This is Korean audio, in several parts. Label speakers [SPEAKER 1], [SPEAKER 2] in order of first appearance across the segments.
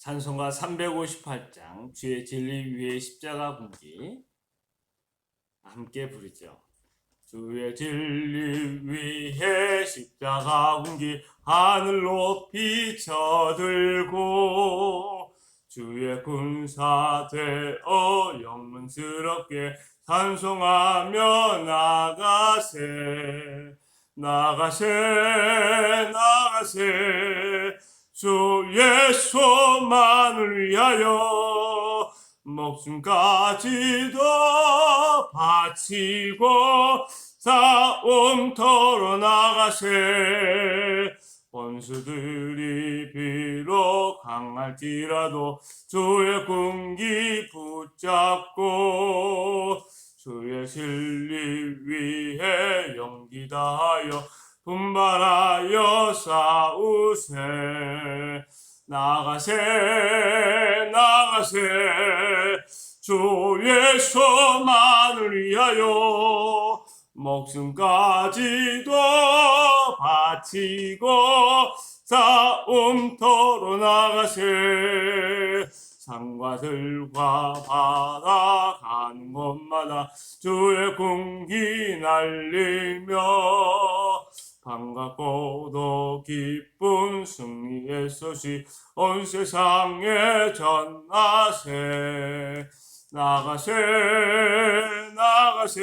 [SPEAKER 1] 찬송가 358장 주의 진리 위에 십자가 군기 함께 부르죠. 주의 진리 위에 십자가 군기 하늘 높이 쳐들고 주의 군사 되어 영문스럽게 찬송하며 나가세 나가세 나가세 주의 소만을 위하여 목숨까지도 바치고 싸움터로 나가세 원수들이 비록 강할지라도 주의 군기 붙잡고 주의 진리 위에 용기 다하여 분발하여 싸우세 나가세 나가세 주의 소만을 위하여 목숨까지도 바치고 싸움터로 나가세 산과 들과 바다 가는 곳마다 주의 군기 날리며 반갑고도 기쁜 승리의 소식 온 세상에 전하세 나가세 나가세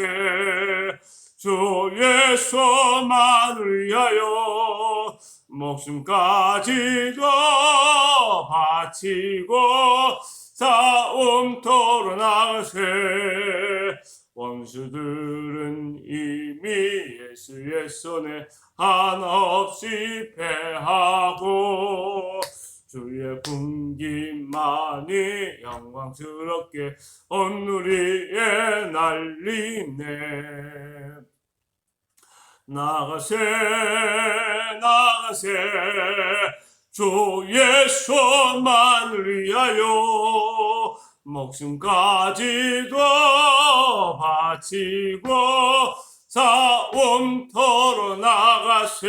[SPEAKER 1] 주의 소만을 위하여 목숨까지도 바치고 싸움터로 나가세 원수들은 이미 예수의 손에 한없이 패하고 주의 군기만이 영광스럽게 온 누리에 날리네 나가세 나가세 주의 소만을 위하여 목숨까지도 바치고 싸움터로 나가세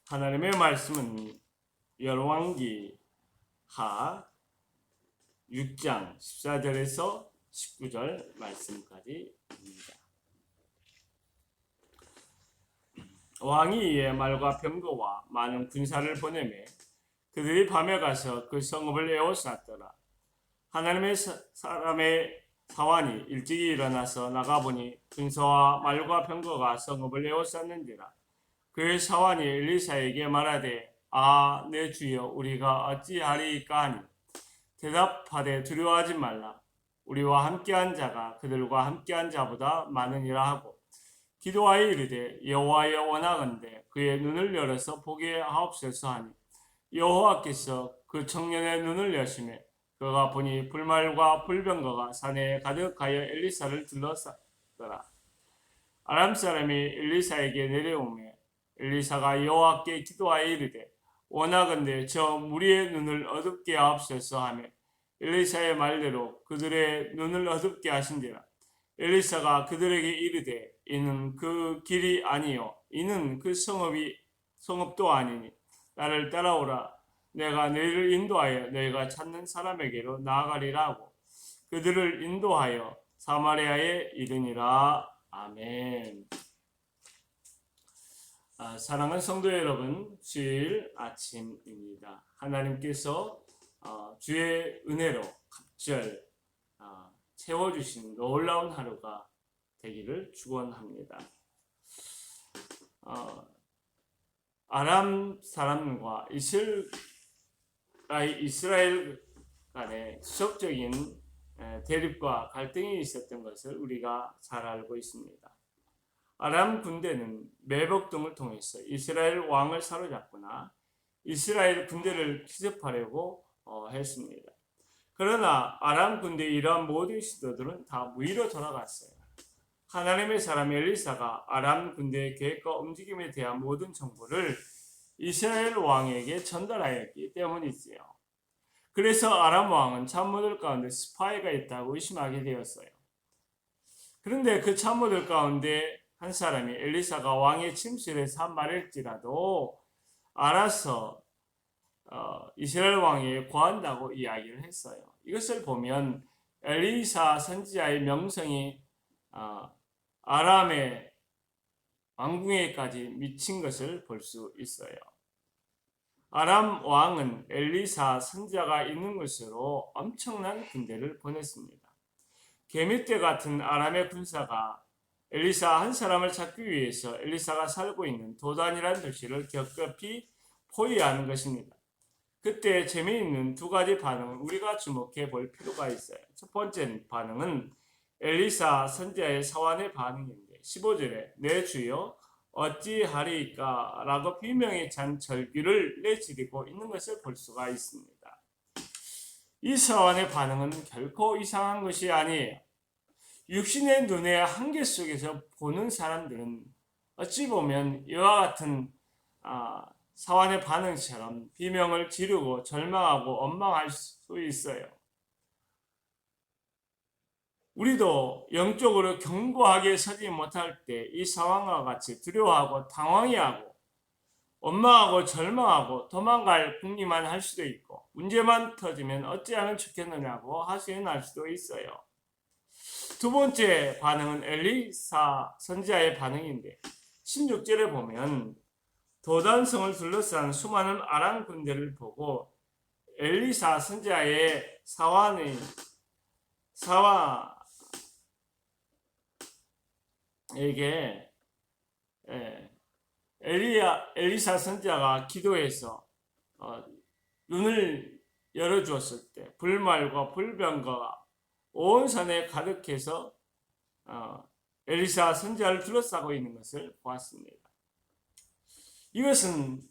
[SPEAKER 1] 하나님의 말씀은 열왕기 하 6장 14절에서 19절 말씀까지입니다. 왕이 이에 말과 병거와 많은 군사를 보내매 그들이 밤에 가서 그 성읍을 에워쌌더라. 하나님의 사람의 사환이 일찍이 일어나서 나가보니 군사와 말과 병거가 성읍을 에워쌌는지라. 그의 사환이 엘리사에게 말하되 내 주여 우리가 어찌하리이까 하니 대답하되 두려워하지 말라. 우리와 함께한 자가 그들과 함께한 자보다 많으니라 하고 기도하여 이르되 여호와여 원하건대 그의 눈을 열어서 보게 하옵소서 하니 여호와께서 그 청년의 눈을 여시매 그가 보니 불말과 불병거가 산에 가득하여 엘리사를 둘러쌌더라. 아람 사람이 엘리사에게 내려오매 엘리사가 여호와께 기도하여 이르되 원하건대 저 무리의 눈을 어둡게 하옵소서 하며 엘리사의 말대로 그들의 눈을 어둡게 하신지라. 엘리사가 그들에게 이르되 이는 그 길이 아니요 이는 그 성읍도 아니니 나를 따라오라. 내가 너희를 인도하여 너희가 찾는 사람에게로 나아가리라 하고 그들을 인도하여 사마리아에 이르니라. 아멘. 사랑하는 성도 여러분, 주일 아침입니다. 하나님께서 주의 은혜로 갑절 채워주신 놀라운 하루가 되기를 축원합니다. 아람 사람과 이스라엘 간의 지속적인 대립과 갈등이 있었던 것을 우리가 잘 알고 있습니다. 아람 군대는 매복 등을 통해서 이스라엘 왕을 사로잡거나 이스라엘 군대를 기습하려고 했습니다. 그러나 아람 군대의 이러한 모든 시도들은 다 무의로 돌아갔어요. 하나님의 사람 엘리사가 아람 군대의 계획과 움직임에 대한 모든 정보를 이스라엘 왕에게 전달하였기 때문이지요. 그래서 아람 왕은 참모들 가운데 스파이가 있다고 의심하게 되었어요. 그런데 그 참모들 가운데 한 사람이 엘리사가 왕의 침실에서 한 말일지라도 알아서 이스라엘 왕에게 구한다고 이야기를 했어요. 이것을 보면 엘리사 선지자의 명성이 아람의 왕궁에까지 미친 것을 볼 수 있어요. 아람 왕은 엘리사 선지자가 있는 곳으로 엄청난 군대를 보냈습니다. 개미떼 같은 아람의 군사가 엘리사 한 사람을 찾기 위해서 엘리사가 살고 있는 도단이라는 도시를 겹겹이 포위하는 것입니다. 그때 재미있는 두 가지 반응을 우리가 주목해 볼 필요가 있어요. 첫 번째 반응은 엘리사 선지자의 사환의 반응인데 15절에 내 주여 어찌하리까 라고 비명이 찬 절규를 내지르고 있는 것을 볼 수가 있습니다. 이 사환의 반응은 결코 이상한 것이 아니에요. 육신의 눈의 한계 속에서 보는 사람들은 어찌 보면 이와 같은 사환의 반응처럼 비명을 지르고 절망하고 원망할 수 있어요. 우리도 영적으로 견고하게 서지 못할 때 이 상황과 같이 두려워하고 당황해하고 원망하고 절망하고 도망갈 궁리만 할 수도 있고 문제만 터지면 어찌하면 좋겠느냐고 하소연할 수도 있어요. 두 번째 반응은 엘리사 선지자의 반응인데 16절에 보면 도단성을 둘러싼 수많은 아람 군대를 보고 엘리사 선지자의 사와에게 엘리사 선지자가 기도해서 눈을 열어주었을 때 불말과 불병거가 온 산에 가득해서 엘리사 선지자를 둘러싸고 있는 것을 보았습니다. 이것은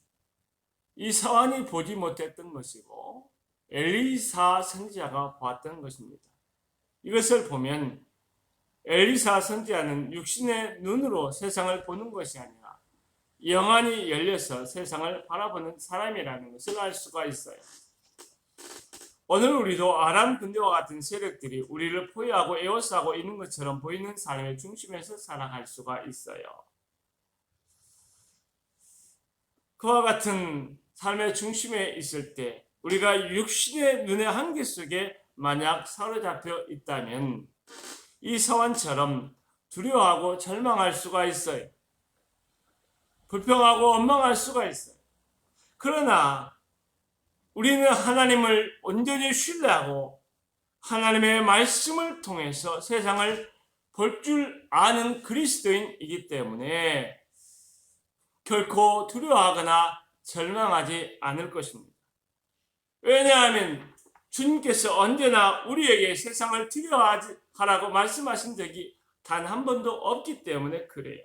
[SPEAKER 1] 이 사환이 보지 못했던 것이고 엘리사 선지자가 보았던 것입니다. 이것을 보면 엘리사 선지자는 육신의 눈으로 세상을 보는 것이 아니라 영안이 열려서 세상을 바라보는 사람이라는 것을 알 수가 있어요. 오늘 우리도 아람 군대와 같은 세력들이 우리를 포위하고 에워싸고 있는 것처럼 보이는 삶의 중심에서 살아갈 수가 있어요. 그와 같은 삶의 중심에 있을 때 우리가 육신의 눈의 한계 속에 만약 사로잡혀 있다면 이 사환처럼 두려워하고 절망할 수가 있어요. 불평하고 원망할 수가 있어요. 그러나 우리는 하나님을 온전히 신뢰하고 하나님의 말씀을 통해서 세상을 볼 줄 아는 그리스도인이기 때문에 결코 두려워하거나 절망하지 않을 것입니다. 왜냐하면 주님께서 언제나 우리에게 세상을 두려워하라고 말씀하신 적이 단 한 번도 없기 때문에 그래요.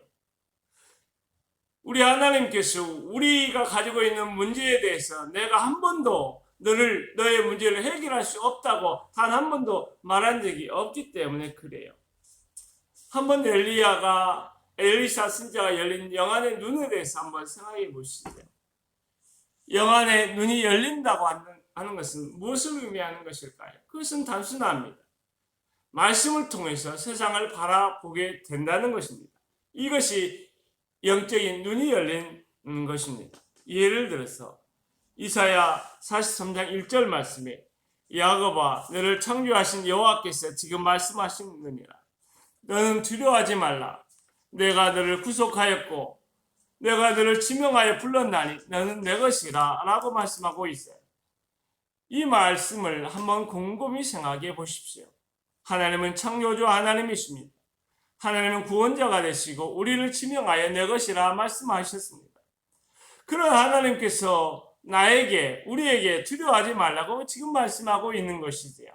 [SPEAKER 1] 우리 하나님께서 우리가 가지고 있는 문제에 대해서 내가 한 번도 너의 문제를 해결할 수 없다고 단 한 번도 말한 적이 없기 때문에 그래요. 한번 엘리사 선지자가 열린 영안의 눈에 대해서 한번 생각해 보시죠. 영안의 눈이 열린다고 하는 것은 무엇을 의미하는 것일까요? 그것은 단순합니다. 말씀을 통해서 세상을 바라보게 된다는 것입니다. 이것이 영적인 눈이 열린 것입니다. 예를 들어서 이사야 43장 1절 말씀에 야곱아 너를 창조하신 여호와께서 지금 말씀하시느니라. 너는 두려워하지 말라. 내가 너를 구속하였고 내가 너를 지명하여 불렀나니 너는 내 것이라 라고 말씀하고 있어요. 이 말씀을 한번 곰곰이 생각해 보십시오. 하나님은 창조주 하나님이십니다. 하나님은 구원자가 되시고 우리를 지명하여 내 것이라 말씀하셨습니다. 그런 하나님께서 우리에게 두려워하지 말라고 지금 말씀하고 있는 것이지요.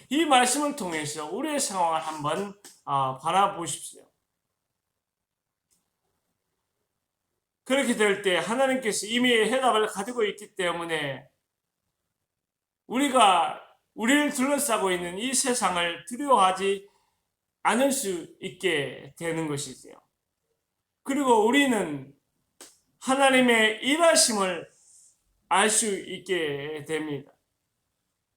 [SPEAKER 1] 이 말씀을 통해서 우리의 상황을 한번 바라보십시오. 그렇게 될 때 하나님께서 이미 해답을 가지고 있기 때문에 우리를 둘러싸고 있는 이 세상을 두려워하지 않을 수 있게 되는 것이지요. 그리고 우리는 하나님의 일하심을 알 수 있게 됩니다.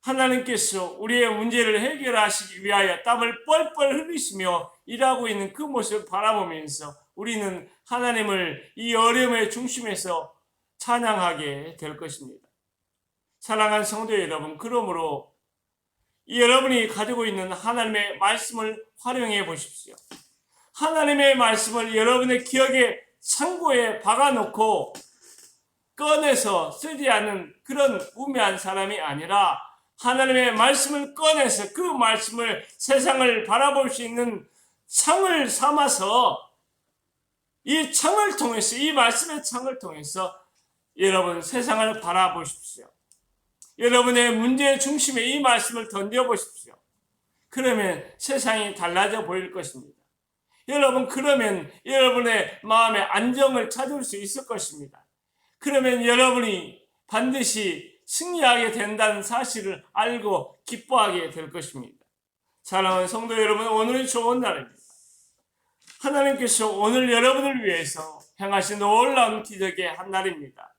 [SPEAKER 1] 하나님께서 우리의 문제를 해결하시기 위하여 땀을 뻘뻘 흘리시며 일하고 있는 그 모습을 바라보면서 우리는 하나님을 이 어려움의 중심에서 찬양하게 될 것입니다. 사랑하는 성도 여러분, 그러므로 여러분이 가지고 있는 하나님의 말씀을 활용해 보십시오. 하나님의 말씀을 여러분의 기억에 창고에 박아놓고 꺼내서 쓰지 않는 그런 우매한 사람이 아니라 하나님의 말씀을 꺼내서 그 말씀을 세상을 바라볼 수 있는 창을 삼아서 이 창을 통해서, 이 말씀의 창을 통해서 여러분 세상을 바라보십시오. 여러분의 문제의 중심에 이 말씀을 던져보십시오. 그러면 세상이 달라져 보일 것입니다. 여러분, 그러면 여러분의 마음의 안정을 찾을 수 있을 것입니다. 그러면 여러분이 반드시 승리하게 된다는 사실을 알고 기뻐하게 될 것입니다. 사랑하는 성도 여러분, 오늘은 좋은 날입니다. 하나님께서 오늘 여러분을 위해서 행하신 놀라운 기적의 한 날입니다.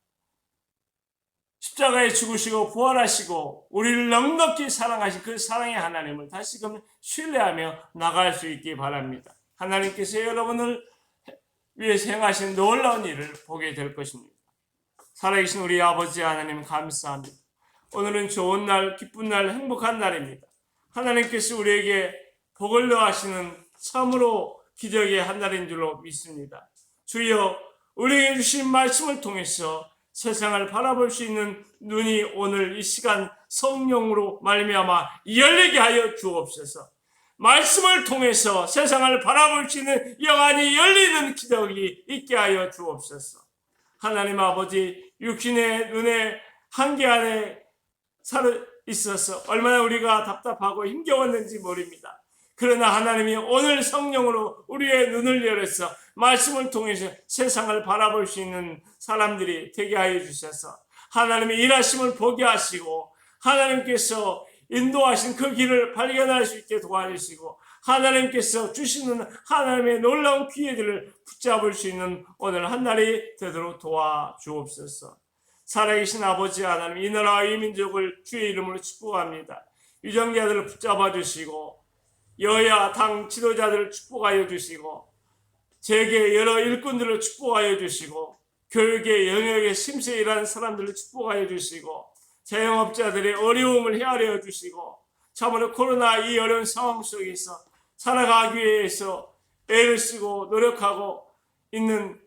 [SPEAKER 1] 십자가에 죽으시고 부활하시고 우리를 넉넉히 사랑하신 그 사랑의 하나님을 다시금 신뢰하며 나갈 수 있기 바랍니다. 하나님께서 여러분을 위해서 행하신 놀라운 일을 보게 될 것입니다. 살아계신 우리 아버지 하나님 감사합니다. 오늘은 좋은 날, 기쁜 날, 행복한 날입니다. 하나님께서 우리에게 복을 더하시는 참으로 기적의 한 날인 줄로 믿습니다. 주여, 우리에게 주신 말씀을 통해서 세상을 바라볼 수 있는 눈이 오늘 이 시간 성령으로 말미암아 열리게 하여 주옵소서. 말씀을 통해서 세상을 바라볼 수 있는 영안이 열리는 기적이 있게 하여 주옵소서. 하나님 아버지, 육신의 눈의 한계 안에 살아 있어서 얼마나 우리가 답답하고 힘겨웠는지 모릅니다. 그러나 하나님이 오늘 성령으로 우리의 눈을 열어서 말씀을 통해서 세상을 바라볼 수 있는 사람들이 되게 하여 주셔서 하나님의 일하심을 보게 하시고 하나님께서 인도하신 그 길을 발견할 수 있게 도와주시고 하나님께서 주시는 하나님의 놀라운 기회들을 붙잡을 수 있는 오늘 한 날이 되도록 도와주옵소서. 살아계신 아버지 하나님, 이 나라와 이 민족을 주의 이름으로 축복합니다. 유정자들을 붙잡아 주시고 여야 당 지도자들을 축복하여 주시고 재계 여러 일꾼들을 축복하여 주시고 교육의 영역에 심세 일하는 사람들을 축복하여 주시고 자영업자들의 어려움을 헤아려 주시고 참으로 코로나 이 어려운 상황 속에서 살아가기 위해서 애를 쓰고 노력하고 있는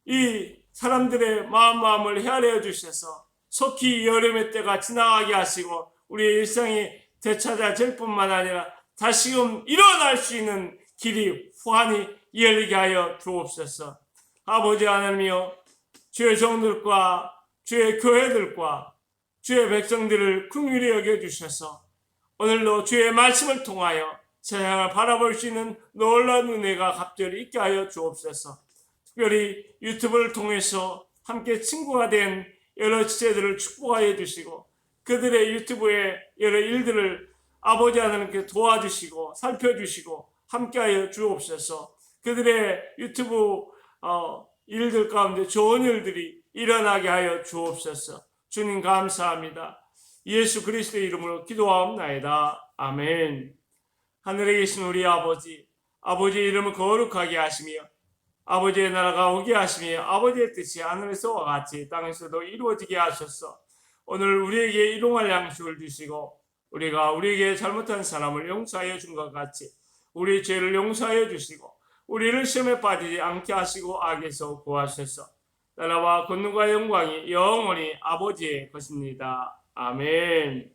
[SPEAKER 1] 이 사람들의 마음을 헤아려 주셔서 속히 이 여름의 때가 지나가게 하시고 우리의 일상이 되찾아질 뿐만 아니라 다시금 일어날 수 있는 길이 후한히 열리게 하여 주옵소서. 아버지 하나님이여, 주의 종들과 주의 교회들과 주의 백성들을 긍휼히 여겨주셔서 오늘도 주의 말씀을 통하여 세상을 바라볼 수 있는 놀라운 은혜가 갑절히 있게 하여 주옵소서. 특별히 유튜브를 통해서 함께 친구가 된 여러 지체들을 축복하여 주시고 그들의 유튜브의 여러 일들을 아버지 하나님께 도와주시고 살펴주시고 함께하여 주옵소서. 그들의 유튜브 일들 가운데 좋은 일들이 일어나게 하여 주옵소서. 주님 감사합니다. 예수 그리스도의 이름으로 기도하옵나이다. 아멘. 하늘에 계신 우리 아버지, 아버지의 이름을 거룩하게 하시며 아버지의 나라가 오게 하시며 아버지의 뜻이 하늘에서와 같이 땅에서도 이루어지게 하소서. 오늘 우리에게 일용할 양식을 주시고 우리가 우리에게 잘못한 사람을 용서하여 준 것 같이 우리 죄를 용서하여 주시고 우리를 시험에 빠지지 않게 하시고 악에서 구하소서. 나라와 권능과 영광이 영원히 아버지의 것입니다. 아멘.